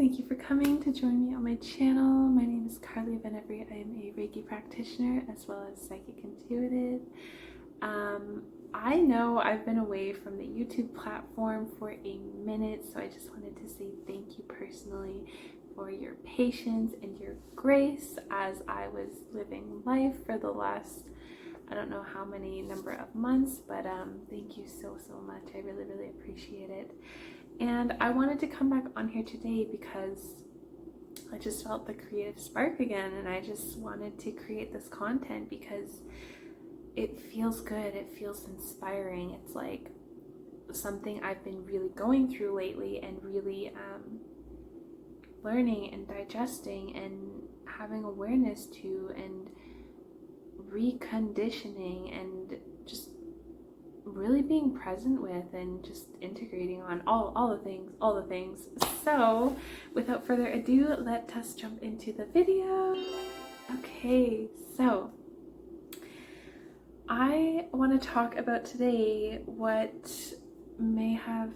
thank you for coming to join me on my channel. My name is Carly Venebri. I am a Reiki practitioner as well as psychic intuitive. I know I've been away from the YouTube platform for a minute, so I just wanted to say thank you personally for your patience and your grace as I was living life for the last, I don't know how many number of months, but thank you so much. I really appreciate it. And I wanted to come back on here today because I just felt the creative spark again, and I just wanted to create this content because it feels good, it feels inspiring. It's like something I've been really going through lately and really learning and digesting and having awareness to and reconditioning and just really being present with and just integrating on all the things. So without further ado, let us jump into the video. Okay, so I want to talk about today what may have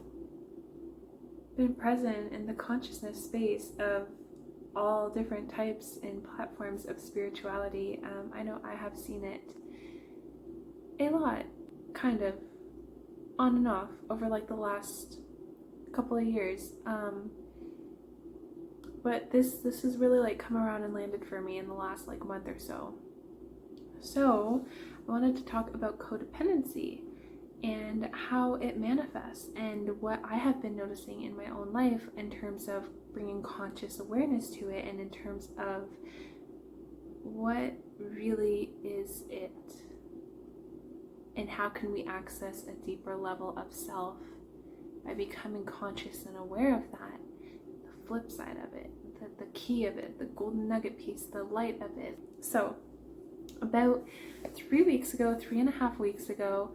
been present in the consciousness space of all different types and platforms of spirituality. I know I have seen it a lot, kind of on and off over like the last couple of years, but this has really like come around and landed for me in the last like month or so. So I wanted to talk about codependency and how it manifests and what I have been noticing in my own life in terms of bringing conscious awareness to it, and in terms of what really is it and how can we access a deeper level of self by becoming conscious and aware of that. The flip side of it, the key of it, the golden nugget piece, the light of it. So about 3.5 weeks ago,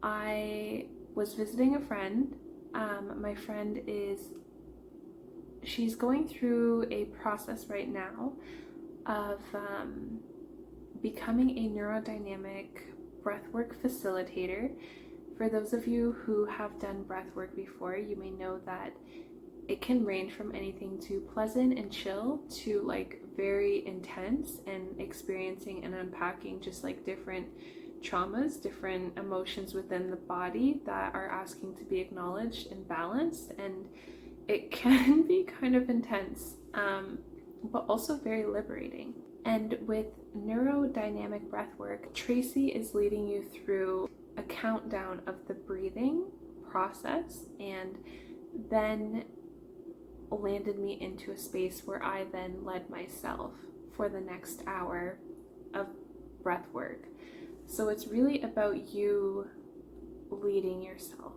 I was visiting a friend. My friend she's going through a process right now of becoming a neurodynamic breathwork facilitator. For those of you who have done breathwork before, you may know that it can range from anything to pleasant and chill to like very intense and experiencing and unpacking just like different traumas, different emotions within the body that are asking to be acknowledged and balanced. And it can be kind of intense, but also very liberating. And with neurodynamic breathwork, TRACY is leading you through a countdown of the breathing process, and then landed me into a space where I then led myself for the next hour of breath work. So it's really about you leading yourself,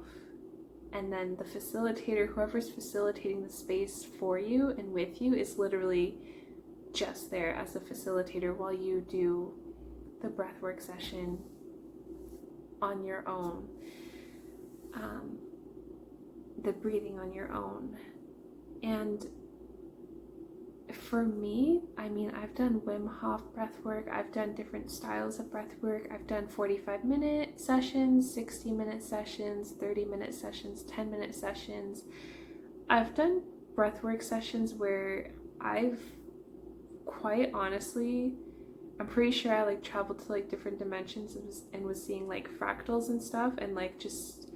and then the facilitator, whoever's facilitating the space for you and with you, is literally just there as a facilitator while you do the breathwork session on your own, the breathing on your own. And for me, I mean, I've done Wim Hof breathwork, I've done different styles of breathwork, I've done 45-minute sessions, 60-minute sessions, 30-minute sessions, 10-minute sessions. I've done breathwork sessions where I've quite honestly, I'm pretty sure I like traveled to like different dimensions and was seeing like fractals and stuff, and like just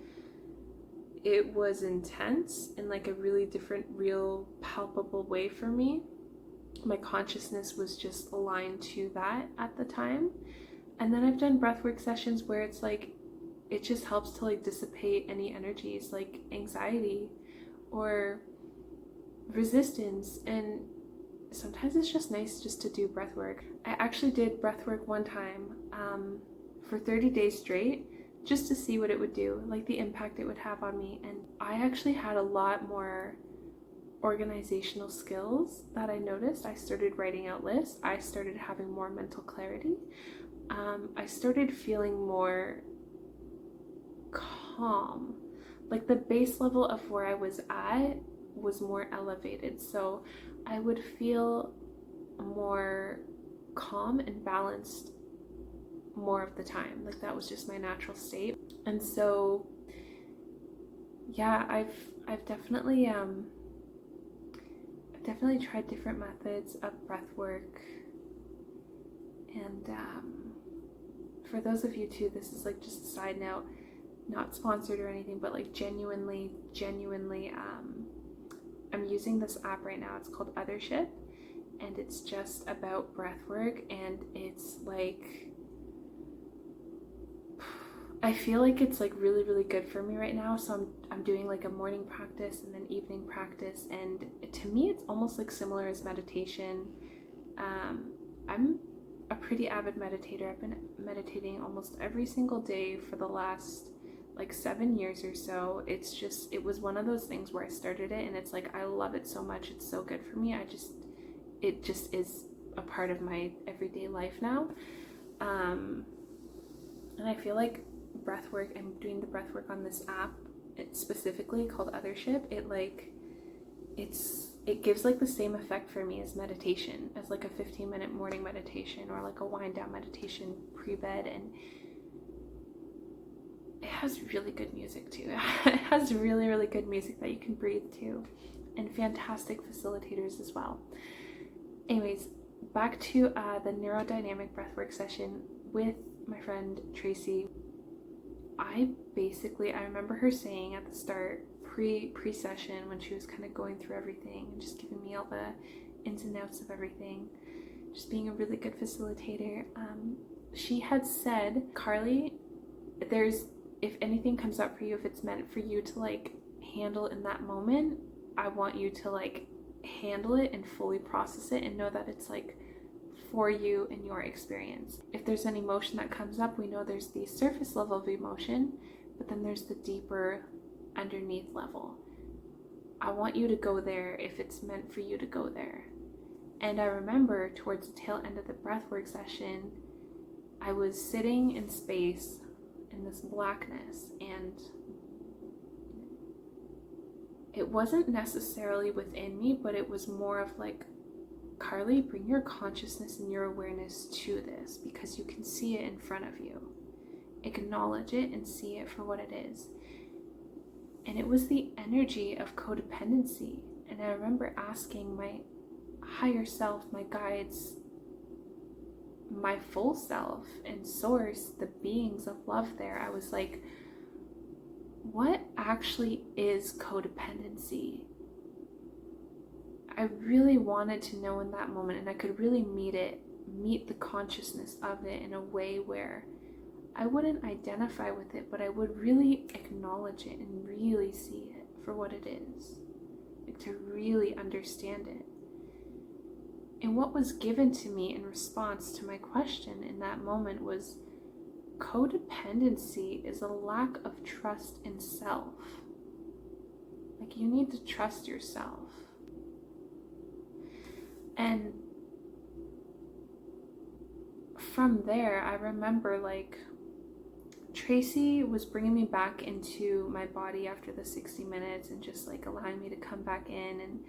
it was intense in like a really different, real, palpable way for me. My consciousness was just aligned to that at the time. And then I've done breathwork sessions where it's like it just helps to like dissipate any energies like anxiety or resistance, and sometimes it's just nice just to do breath work. I actually did breath work one time for 30 days straight just to see what it would do, like the impact it would have on me. And I actually had a lot more organizational skills that I noticed. I started writing out lists. I started having more mental clarity. I started feeling more calm. Like the base level of where I was at was more elevated. So I would feel more calm and balanced more of the time. Like that was just my natural state. And so yeah, I've definitely definitely tried different methods of breath work. And for those of you too, this is like just a side note, not sponsored or anything, but like genuinely, I'm using this app right now. It's called Othership, and it's just about breath work, and it's like, I feel like it's like really, really good for me right now. So I'm doing like a morning practice and then evening practice, and to me it's almost like similar as meditation. I'm a pretty avid meditator. I've been meditating almost every single day for the last like 7 years or so. It was one of those things where I started it and it's like I love it so much. It's so good for me. It just is a part of my everyday life now. And I feel like breath work, I'm doing the breath work on this app, it's specifically called Othership. It gives like the same effect for me as meditation, as like a 15-minute morning meditation or like a wind down meditation pre-bed, and it has really good music too. It has really, really good music that you can breathe to, and fantastic facilitators as well. Anyways, back to the neurodynamic breathwork session with my friend TRACY. I remember her saying at the start, pre-session, when she was kind of going through everything and just giving me all the ins and outs of everything, just being a really good facilitator, she had said, Carly, if anything comes up for you, if it's meant for you to like handle in that moment, I want you to like handle it and fully process it and know that it's like for you and your experience. If there's an emotion that comes up, we know there's the surface level of emotion, but then there's the deeper underneath level. I want you to go there if it's meant for you to go there. And I remember towards the tail end of the breathwork session, I was sitting in space in this blackness, and it wasn't necessarily within me, but it was more of like, Carly, bring your consciousness and your awareness to this because you can see it in front of you. Acknowledge it and see it for what it is. And it was the energy of codependency. And I remember asking my higher self, my guides, my full self and source, the beings of love there, I was like, what actually is codependency? I really wanted to know in that moment, and I could really meet the consciousness of it in a way where I wouldn't identify with it, but I would really acknowledge it and really see it for what it is, like to really understand it. And what was given to me in response to my question in that moment was, codependency is a lack of trust in self. Like, you need to trust yourself. And from there, I remember like TRACY was bringing me back into my body after the 60 minutes and just like allowing me to come back in, and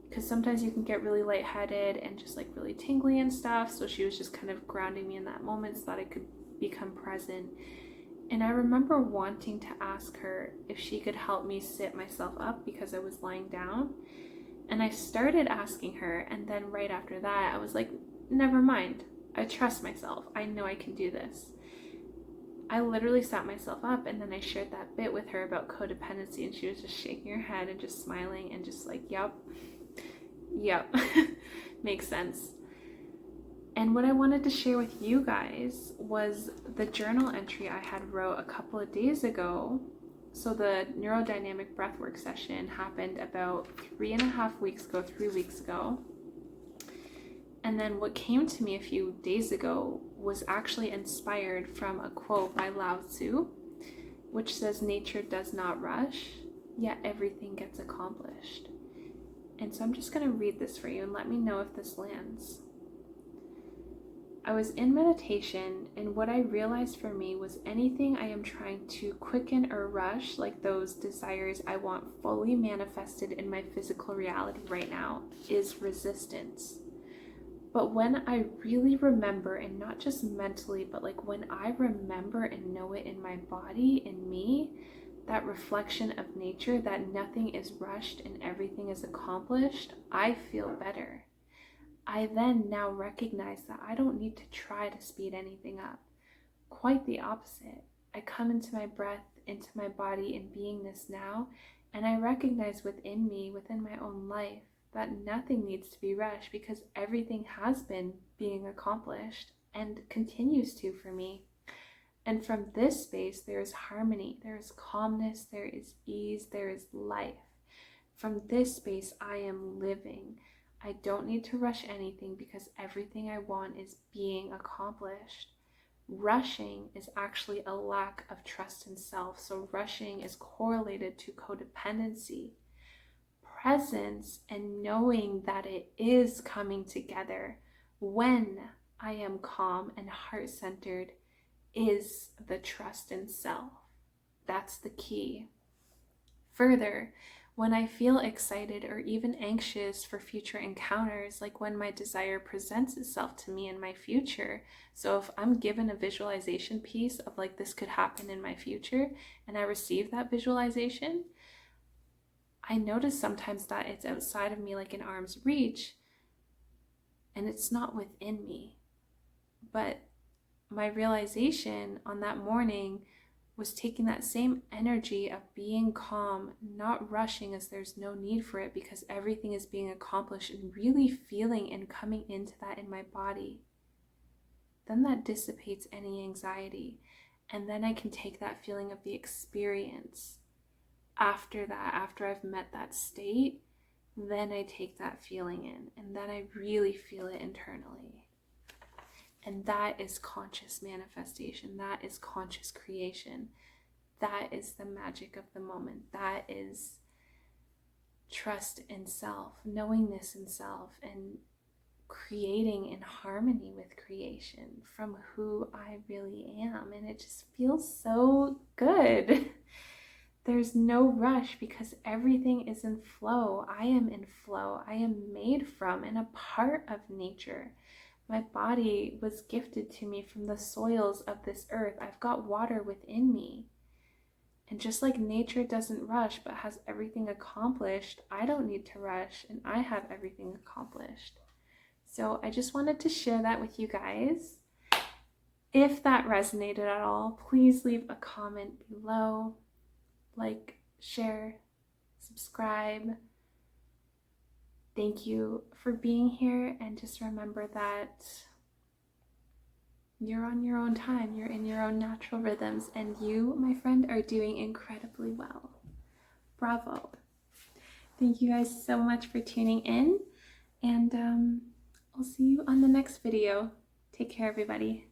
because sometimes you can get really lightheaded and just like really tingly and stuff, so she was just kind of grounding me in that moment so that I could become present. And I remember wanting to ask her if she could help me sit myself up because I was lying down. And I started asking her, and then right after that, I was like, never mind. I trust myself. I know I can do this. I literally sat myself up, and then I shared that bit with her about codependency, and she was just shaking her head and just smiling and just like, yep, makes sense. And what I wanted to share with you guys was the journal entry I had wrote a couple of days ago. So the neurodynamic breathwork session happened about 3.5 weeks ago, 3 weeks ago. And then what came to me a few days ago was actually inspired from a quote by Lao Tzu, which says, nature does not rush, yet everything gets accomplished. And so I'm just going to read this for you and let me know if this lands. I was in meditation, and what I realized for me was anything I am trying to quicken or rush, like those desires I want fully manifested in my physical reality right now, is resistance. But when I really remember, and not just mentally, but like when I remember and know it in my body, in me, that reflection of nature, that nothing is rushed and everything is accomplished, I feel better. I then now recognize that I don't need to try to speed anything up. Quite the opposite. I come into my breath, into my body and beingness now, and I recognize within me, within my own life, that nothing needs to be rushed because everything has been being accomplished and continues to for me. And from this space, there is harmony, there is calmness, there is ease, there is life. From this space, I am living. I don't need to rush anything because everything I want is being accomplished. Rushing is actually a lack of trust in self. So rushing is correlated to codependency. Presence and knowing that it is coming together when I am calm and heart-centered is the trust in self. That's the key. Further, when I feel excited or even anxious for future encounters, like when my desire presents itself to me in my future, so if I'm given a visualization piece of like this could happen in my future and I receive that visualization, I notice sometimes that it's outside of me, like in arm's reach, and it's not within me. But my realization on that morning was taking that same energy of being calm, not rushing as there's no need for it because everything is being accomplished, and really feeling and coming into that in my body. Then that dissipates any anxiety. And then I can take that feeling of the experience. After that, after I've met that state, then I take that feeling in, and then I really feel it internally. And that is conscious manifestation. That is conscious creation. That is the magic of the moment. That is trust in self, knowingness in self, and creating in harmony with creation from who I really am. And it just feels so good. There's no rush because everything is in flow. I am in flow. I am made from and a part of nature. My body was gifted to me from the soils of this earth. I've got water within me. And just like nature doesn't rush but has everything accomplished, I don't need to rush and I have everything accomplished. So I just wanted to share that with you guys. If that resonated at all, please leave a comment below. Like, share, subscribe. Thank you for being here, and just remember that you're on your own time, you're in your own natural rhythms, and you, my friend, are doing incredibly well. Bravo. Thank you guys so much for tuning in, and I'll see you on the next video. Take care, everybody.